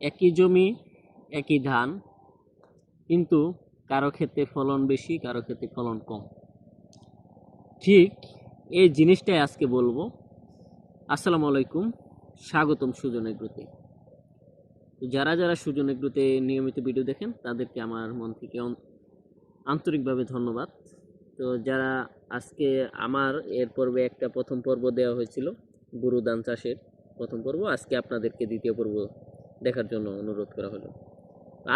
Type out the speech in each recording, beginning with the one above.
একই জমি একই ধান, কিন্তু কারো ক্ষেত্রে ফলন বেশি, কারো ক্ষেত্রে ফলন কম। ঠিক এই জিনিসটাই আজকে বলবো। আসসালামু আলাইকুম, স্বাগতম সুজন এগ্রোতে। যারা যারা সুজন এগ্রোতে নিয়মিত ভিডিও দেখেন তাদেরকে আমার মন থেকে আন্তরিকভাবে ধন্যবাদ। তো যারা আজকে আমার এর পর্বে একটা প্রথম পর্ব দেওয়া হয়েছিল গরু ধান চাষের প্রথম পর্ব, আজকে আপনাদেরকে দ্বিতীয় পর্ব দেখার জন্য অনুরোধ করা হলো।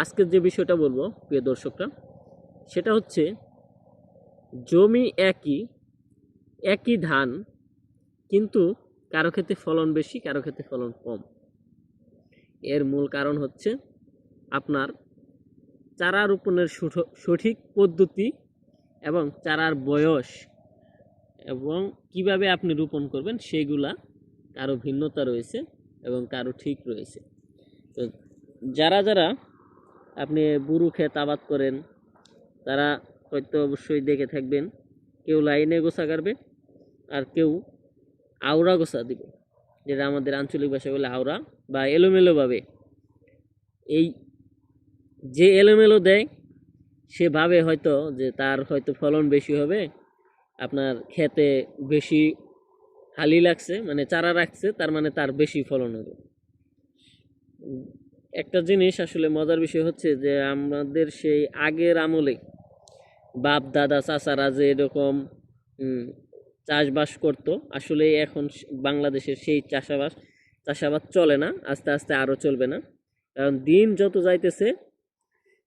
আজকের যে বিষয়টা বলবো প্রিয় দর্শকরা, সেটা হচ্ছে জমি একই, একই ধান, কিন্তু কারো ক্ষেত্রে ফলন বেশি, কারো ক্ষেত্রে ফলন কম। এর মূল কারণ হচ্ছে আপনার চারা রোপণের সঠিক পদ্ধতি এবং চারার বয়স এবং কিভাবে আপনি রোপণ করবেন সেইগুলা কারো ভিন্নতা রয়েছে এবং কারো ঠিক রয়েছে। তো যারা যারা আপনি বুরু ক্ষেত আবাদ করেন তারা হয়তো অবশ্যই দেখে থাকবেন, কেউ লাইনে গোছা কাটবে আর কেউ আওড়া গোছা দিবে, যেটা আমাদের আঞ্চলিক ভাষায় বলে আওড়া, বা এলোমেলোভাবে। এই যে এলোমেলো দেয় সে ভাবে হয়তো যে তার হয়তো ফলন বেশি হবে, আপনার খেতে বেশি হালি লাগছে, মানে চারা রাখছে, তার মানে তার বেশি ফলন হবে। একটা জিনিস আসলে মজার বিষয় হচ্ছে যে আমাদের সেই আগের আমলে বাপ দাদা চাচারা যে এরকম চাষবাস করতো, আসলে এখন বাংলাদেশের সেই চাষাবাদ চলে না, আস্তে আস্তে আরও চলবে না। কারণ দিন যত যাইতেছে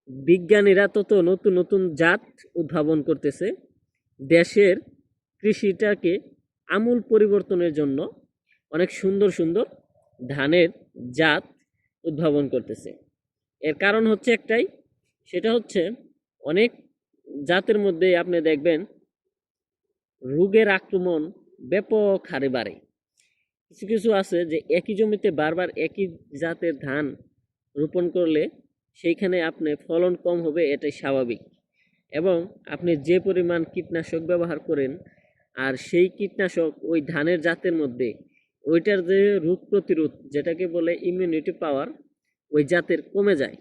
বিজ্ঞানীরা তত নতুন নতুন জাত উদ্ভাবন করতেছে, দেশের কৃষিটাকে আমূল পরিবর্তনের জন্য অনেক সুন্দর সুন্দর ধানের জাত উদ্ভাবন করতেছে। এর কারণ হচ্ছে একটাই, সেটা হচ্ছে অনেক জাতের মধ্যে আপনি দেখবেন রোগের আক্রমণ ব্যাপক হারে বাড়ে। কিছু কিছু আছে যে একই জমিতে বারবার একই জাতের ধান রোপণ করলে সেইখানে আপনি ফলন কম হবে, এটাই স্বাভাবিক। এবং আপনি যে পরিমাণ কীটনাশক ব্যবহার করেন আর সেই কীটনাশক ওই ধানের জাতের মধ্যে ওইটার যে রোগ প্রতিরোধ, যেটাকে বলে ইমিউনিটি পাওয়ার, ওই জাতের কমে যায়।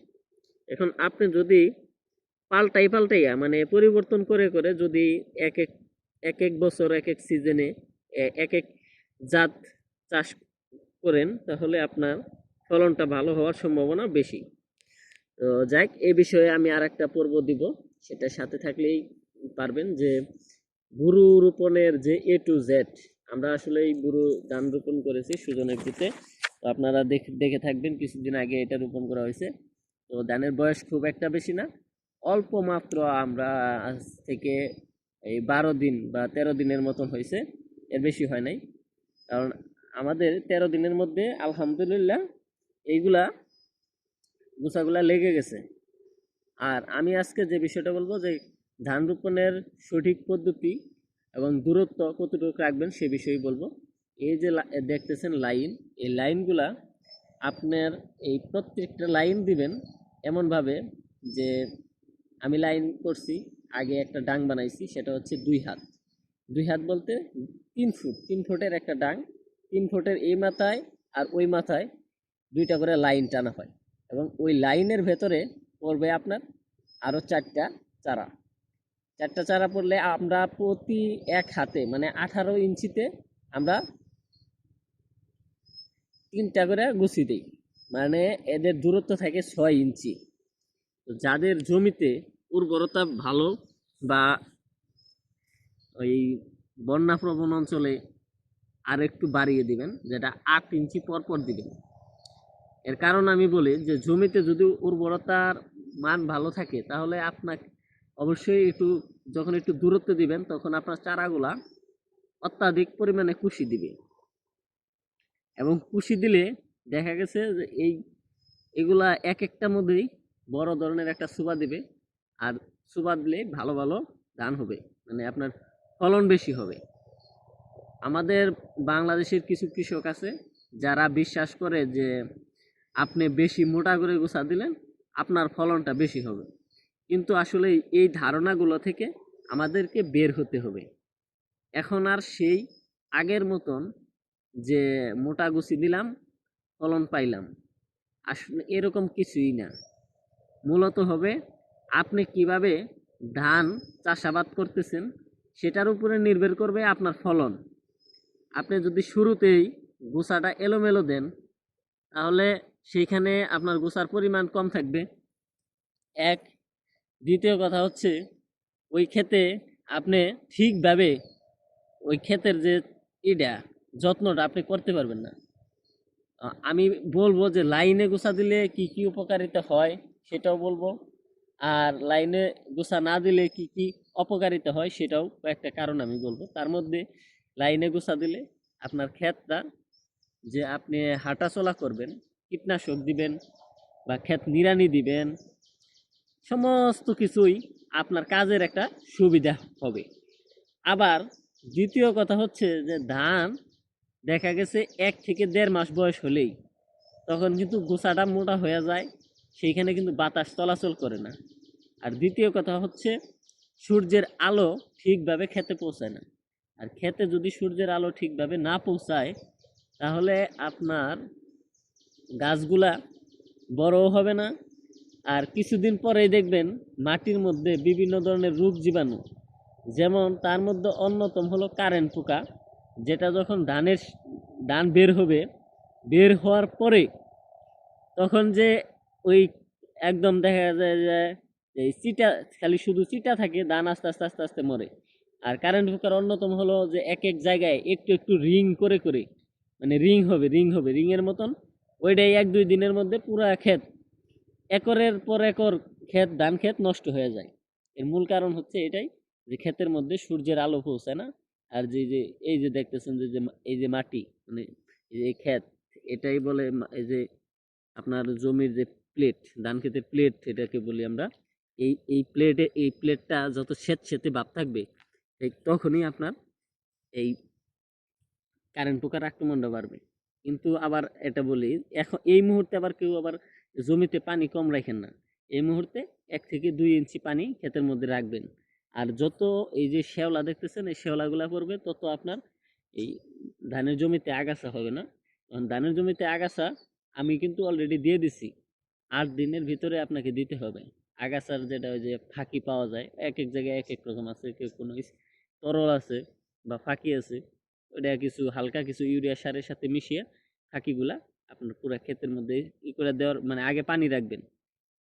এখন আপনি যদি পাল্টাইয়া মানে পরিবর্তন করে করে যদি এক এক এক এক বছর এক এক সিজনে এক এক জাত চাষ করেন, তাহলে আপনার ফলনটা ভালো হওয়ার সম্ভাবনা বেশি। তো যাই, এই বিষয়ে আমি আর একটা পর্ব দিব, সেটার সাথে থাকলেই পারবেন যে বুরু রোপণের যে এ টু জেড। আমরা আসলে এই বুরু ধান রোপণ করেছি সুজনের ভিতে, তো আপনারা দেখে থাকবেন, কিছুদিন আগে এটা রোপণ করা হয়েছে। তো ধানের বয়স খুব একটা বেশি না, অল্প মাত্র, আমরা আজ থেকে এই 12 দিন বা 13 দিনের মতন হয়েছে, এর বেশি হয় নাই। কারণ আমাদের 13 দিনের মধ্যে আলহামদুলিল্লাহ এইগুলা গোছাগুলা লেগে গেছে। আর আমি আজকে যে বিষয়টা বলবো যে ধান রোপণের সঠিক পদ্ধতি এবং দূরত্ব কতটুকু রাখবেন সে বিষয়ে বলবো। এই যে দেখতেছেন লাইন, এই লাইনগুলা আপনার এই প্রত্যেকটা লাইন দিবেন এমনভাবে যে, আমি লাইন করছি, আগে একটা ডাং বানাইছি, সেটা হচ্ছে 2 হাত। 2 হাত বলতে 3 ফুট, 3 ফুটের একটা ডাং, 3 ফুটের এই মাথায় আর ওই মাথায় দুইটা করে লাইন টানা হয়, এবং ওই লাইনের ভেতরে পড়বে আপনার আরও 4টা চারা। 4টা চারা পড়লে আমরা প্রতি এক হাতে মানে 18 ইঞ্চিতে আমরা 3টা করে গুছি দিই, মানে এদের দূরত্ব থাকে 6 ইঞ্চি। তো যাদের জমিতে উর্বরতা ভালো বা ওই বন্যাপ্রবণ অঞ্চলে আর একটু বাড়িয়ে দিবেন, যেটা 8 ইঞ্চি পর পর দিবেন। এর কারণ আমি বলি যে জমিতে যদি উর্বরতার মান ভালো থাকে তাহলে আপনার অবশ্যই একটু, যখন একটু দূরত্ব দিবেন তখন আপনার চারাগুলা অত্যাধিক পরিমাণে কুশি দিবে, এবং কুশি দিলে দেখা গেছে যে এগুলা এক একটার মধ্যেই বড় ধরনের একটা সুবা দিবে, আর সুবা দিলে ভালো ভালো ধান হবে, মানে আপনার ফলন বেশি হবে। আমাদের বাংলাদেশের কিছু কৃষক আছে যারা বিশ্বাস করে যে আপনি বেশি মোটা করে গোছা দিলেন আপনার ফলনটা বেশি হবে, কিন্তু আসলে এই ধারণাগুলো থেকে আমাদেরকে বের হতে হবে। এখন আর সেই আগের মতন যে মোটা গুছি দিলাম ফলন পাইলাম, আসলে এরকম কিছুই না। মূলত হবে আপনি কিভাবে ধান চাষাবাদ করতেছেন সেটার উপরে নির্ভর করবে আপনার ফলন। আপনি যদি শুরুতেই গোছাটা এলোমেলো দেন তাহলে সেইখানে আপনার গোছার পরিমাণ কম থাকবে এক। দ্বিতীয় কথা হচ্ছে ওই ক্ষেতে আপনি ঠিকভাবে ওই ক্ষেতের যে ইটা যত্নটা আপনি করতে পারবেন না। আমি বলবো যে লাইনে গোছা দিলে কি কি উপকারিতা হয় সেটাও বলবো, আর লাইনে গোছা না দিলে কি কি অপকারিতা হয় সেটাও কয়েকটা কারণ আমি বলবো। তার মধ্যে লাইনে গোছা দিলে আপনার ক্ষেতটা যে আপনি হাঁটাচলা করবেন, কীটনাশক দিবেন বা ক্ষেত নিড়ানি দিবেন, সমস্ত কিছুই আপনার কাজের একটা সুবিধা হবে। আবার দ্বিতীয় কথা হচ্ছে যে ধান দেখা গেছে 1 থেকে 1.5 মাস বয়স হলেই তখন কিন্তু গোছাটা মোটা হয়ে যায়, সেইখানে কিন্তু বাতাস চলাচল করে না। আর দ্বিতীয় কথা হচ্ছে সূর্যের আলো ঠিকভাবে খেতে পৌঁছায় না। আর খেতে যদি সূর্যের আলো ঠিকভাবে না পৌঁছায় তাহলে আপনার গাছগুলা বড়ও হবে না। আর কিছুদিন পরেই দেখবেন মাটির মধ্যে বিভিন্ন ধরনের রোগ জীবাণু, যেমন তার মধ্যে অন্যতম হলো কারেন্ট পোকা, যেটা যখন ধান বের হবে, বের হওয়ার পরে তখন যে ওই একদম দেখা যায় যে এই চিটা, খালি শুধু চিটা থাকে, ধান আস্তে আস্তে আস্তে আস্তে মরে। আর কারেন্ট পোকার অন্যতম হলো যে এক এক জায়গায় একটু একটু রিং করে করে, মানে রিং হবে রিংয়ের মতন, ওইটাই 1-2 দিনের মধ্যে পুরা ক্ষেত, একরের পর একর ক্ষেত, ধান ক্ষেত নষ্ট হয়ে যায়। এর মূল কারণ হচ্ছে এটাই যে ক্ষেতের মধ্যে সূর্যের আলো পৌঁছায় না। আর যে যে এই যে দেখতেছেন যে এই যে মাটি, মানে এই যে ক্ষেত, এটাই বলে এই যে আপনার জমির যে প্লেট, ধান ক্ষেতের প্লেট এটাকে বলি আমরা। এই প্লেটটা যত স্যাঁতসেঁতে ভাব থাকবে ঠিক তখনই আপনার এই কারেন্ট পোকার আক্রমণটা বাড়বে। কিন্তু আবার এটা বলি, এখন এই মুহূর্তে আবার কেউ আবার জমিতে পানি কম রাখেন না। এই মুহূর্তে 1 থেকে 2 ইঞ্চি পানি ক্ষেতের মধ্যে রাখবেন। আর যত এই যে শ্যাওলা দেখতেছেন এই শ্যাওলাগুলা পড়বে তত আপনার এই ধানের জমিতে আগাছা হবে না। কারণ ধানের জমিতে আগাছা আমি কিন্তু অলরেডি দিয়ে দিছি, 8 দিনের ভিতরে আপনাকে দিতে হবে। আগাছার যেটা ওই যে ফাঁকি পাওয়া যায়, এক এক জায়গায় এক এক রকম আছে, কেউ কোনো তরল আছে বা ফাঁকি আছে, ওটা কিছু হালকা কিছু ইউরিয়া সারের সাথে মিশিয়ে ফাঁকিগুলা আপনার পুরো ক্ষেতের মধ্যে করে দেওয়ার, মানে আগে পানি রাখবেন,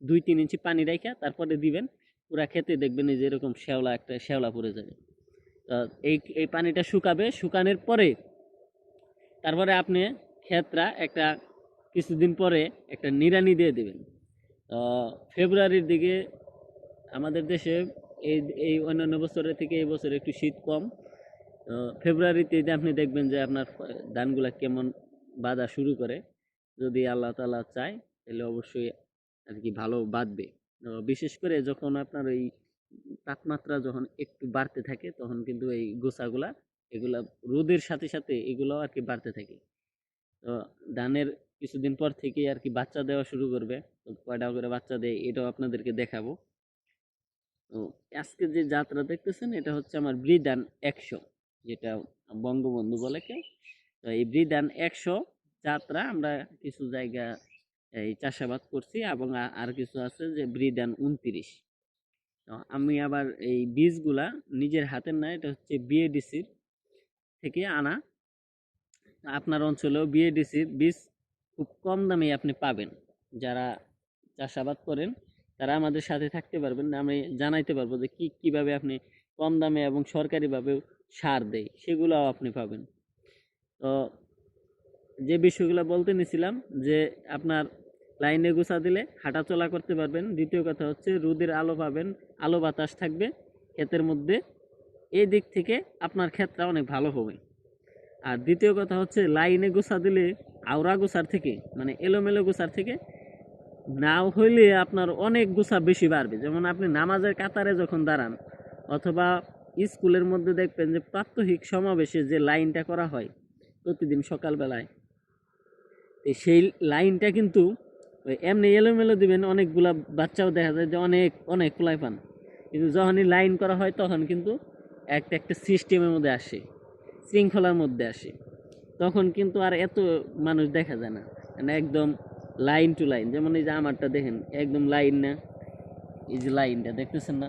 2-3 ইঞ্চি পানি রাখা তারপরে দিবেন। পুরা ক্ষেতে দেখবেন এই যে এরকম একটা শ্যাওলা পড়ে যাবে। এই এই পানিটা শুকাবে, শুকানোর পরে তারপরে আপনি ক্ষেতটা একটা কিছুদিন পরে একটা নিড়ানি দিয়ে দেবেন। ফেব্রুয়ারির দিকে আমাদের দেশে এই এই অন্যান্য বছরের থেকে এই বছর একটু শীত কম। ফেব্রুয়ারিতে আপনি দেখবেন যে আপনার ধানগুলা কেমন বাঁধা শুরু করে। যদি আল্লাহ তাআলা চায় তাহলে অবশ্যই আর কি ভালো বাঁধবে। বিশেষ করে যখন আপনার এই তাপমাত্রা যখন একটু বাড়তে থাকে তখন কিন্তু এই গোছাগুলা এগুলা রোদের সাথে সাথে এগুলাও আর কি বাড়তে থাকে। তো ধানের কিছুদিন পর থেকেই আর কি বাচ্চা দেওয়া শুরু করবে। তো কয়টা করে বাচ্চা দেয় এটাও আপনাদেরকে দেখাবো। তো আজকে যে যাত্রা দেখতেছেন এটা হচ্ছে আমার বৃদান 100, যেটা বঙ্গবন্ধু বলে কেউ। তো এই বৃদান 100 যাত্রা আমরা কিছু জায়গা এই চাষাবাদ করছি, এবং আর কিছু আছে যে বৃদান 29। তো আমি আবার এই বীজগুলা নিজের হাতের না, এটা হচ্ছে বিএডিসির থেকে আনা। আপনার অঞ্চলেও বিএডিসির বীজ খুব কম দামে আপনি পাবেন। যারা চাষাবাদ করেন তারা আমাদের সাথে থাকতে পারবেন, আমি জানাইতে পারবো যে কিভাবে আপনি কম দামে এবং সরকারিভাবেও সার দেয় সেগুলোও আপনি পাবেন। তো যে বিষয়গুলো বলতে নিছিলাম যে আপনার লাইনে গোছা দিলে হাঁটা চলা করতে পারবেন। দ্বিতীয় কথা হচ্ছে রোদের আলো পাবেন, আলো বাতাস থাকবে ক্ষেতের মধ্যে, এই দিক থেকে আপনার ক্ষেতটা অনেক ভালো হবে। আর দ্বিতীয় কথা হচ্ছে লাইনে গোছা দিলে আওড়া গোছার থেকে, মানে এলোমেলো গোছার থেকে নাও হইলে আপনার অনেক গোছা বেশি বাড়বে। যেমন আপনি নামাজের কাতারে যখন দাঁড়ান অথবা স্কুলের মধ্যে দেখবেন যে প্রাত্যহিক সমাবেশে যে লাইনটা করা হয় প্রতিদিন সকালবেলায়, সেই লাইনটা কিন্তু এমনি এলোমেলো দিবেন, অনেকগুলা বাচ্চাও দেখা যায় যে অনেক অনেক কুলাই পান, কিন্তু যখনই লাইন করা হয় তখন কিন্তু একটা একটা সিস্টেমের মধ্যে আসে, শৃঙ্খলার মধ্যে আসে, তখন কিন্তু আর এত মানুষ দেখা যায় না, মানে একদম লাইন টু লাইন, যেমন এই যে আমারটা দেখেন একদম লাইন না, এই যে লাইনটা দেখতেছেন না,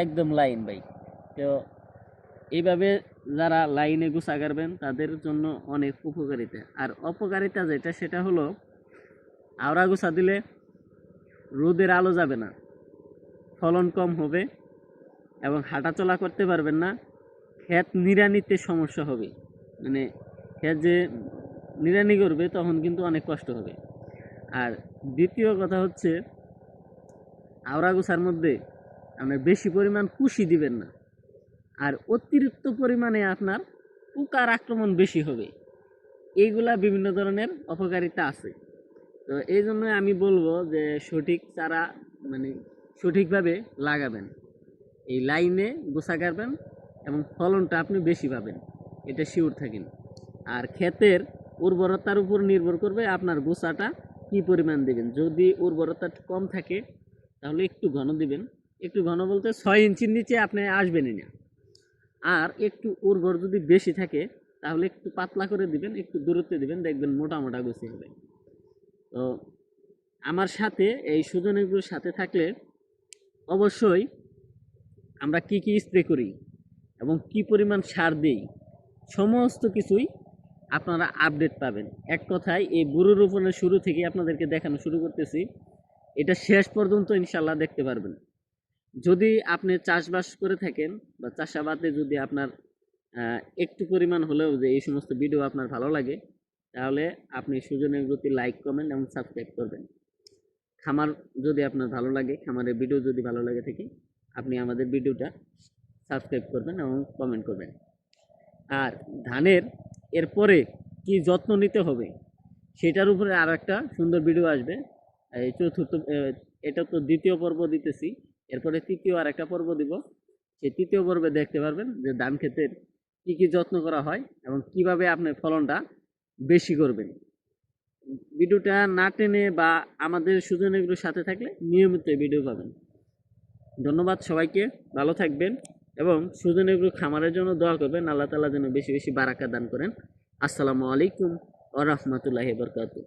একদম লাইন ভাই। তো এইভাবে যারা লাইনে গোছা কাটবেন তাদের জন্য অনেক উপকারিতা। আর অপকারিতা যেটা সেটা হলো আওড়া গোছা দিলে রোদের আলো যাবে না, ফলন কম হবে এবং হাঁটাচলা করতে পারবেন না, ক্ষেত নিড়ানিতে সমস্যা হবে, মানে ক্ষেত যে নিড়ানি করবে তখন কিন্তু অনেক কষ্ট হবে। আর দ্বিতীয় কথা হচ্ছে আওড়া গোছার মধ্যে আপনার বেশি পরিমাণ কুশি দিবেন না, আর অতিরিক্ত পরিমাণে আপনার পোকার আক্রমণ বেশি হবে। এইগুলা বিভিন্ন ধরনের অপকারিতা আছে। তো এই জন্য আমি বলবো যে সঠিক চারা মানে সঠিকভাবে লাগাবেন, এই লাইনে গোছা কাটবেন এবং ফলনটা আপনি বেশি পাবেন, এটা শিওর থাকেন। আর ক্ষেতের উর্বরতার উপর নির্ভর করবে আপনার গোছাটা কী পরিমাণ দেবেন। যদি উর্বরতা কম থাকে তাহলে একটু ঘন দিবেন, একটু ঘন বলতে 6 ইঞ্চির নিচে আপনি আসবেনই না। আর একটু উর্বর যদি বেশি থাকে তাহলে একটু পাতলা করে দিবেন, একটু দূরত্বে দিবেন, দেখবেন মোটা মোটা গোছি হবে। তো আমার সাথে এই সুজনেগুলোর সাথে থাকলে অবশ্যই আমরা কি কি স্প্রে করি এবং কি পরিমাণ সার দিই সমস্ত কিছুই আপনারা আপডেট পাবেন। এক কথায় এই বৃক্ষরোপণের শুরু থেকে আপনাদেরকে দেখানো শুরু করতেছি, এটা শেষ পর্যন্ত ইনশাল্লাহ দেখতে পারবেন। যদি আপনি চাষবাস করে থাকেন বা চাষাবাদে যদি আপনার একটু পরিমাণ হলেও যে এই সমস্ত ভিডিও আপনার ভালো লাগে, তাহলে আপনি সুজনের প্রতি লাইক কমেন্ট এবং সাবস্ক্রাইব করবেন। খামার যদি আপনার ভালো লাগে, খামারের ভিডিও যদি ভালো লাগে থাকে, আপনি আমাদের ভিডিওটা সাবস্ক্রাইব করবেন এবং কমেন্ট করবেন। আর ধানের এরপরে কি যত্ন নিতে হবে সেটার উপরে আর একটা সুন্দর ভিডিও আসবে। এই চতুর্থ এটা তো দ্বিতীয় পর্ব দিতেছি, এরপরে তৃতীয় আর একটা পর্ব দিব। সেই তৃতীয় পর্বে দেখতে পারবেন যে ধান ক্ষেতের কি কি যত্ন করা হয় এবং কিভাবে আপনি ফলনটা বেশি করবেন। ভিডিওটা না টেনে বা আমাদের সুজনেগুলোর সাথে থাকলে নিয়মিত ভিডিও পাবেন। ধন্যবাদ সবাইকে, ভালো থাকবেন এবং সুজনেগুলো খামারের জন্য দোয়া করবেন, আল্লাহ তাআলা যেন বেশি বেশি বারাকা দান করেন। আসসালামু আলাইকুম ওয়া রাহমাতুল্লাহি ওয়া বারাকাতুহু।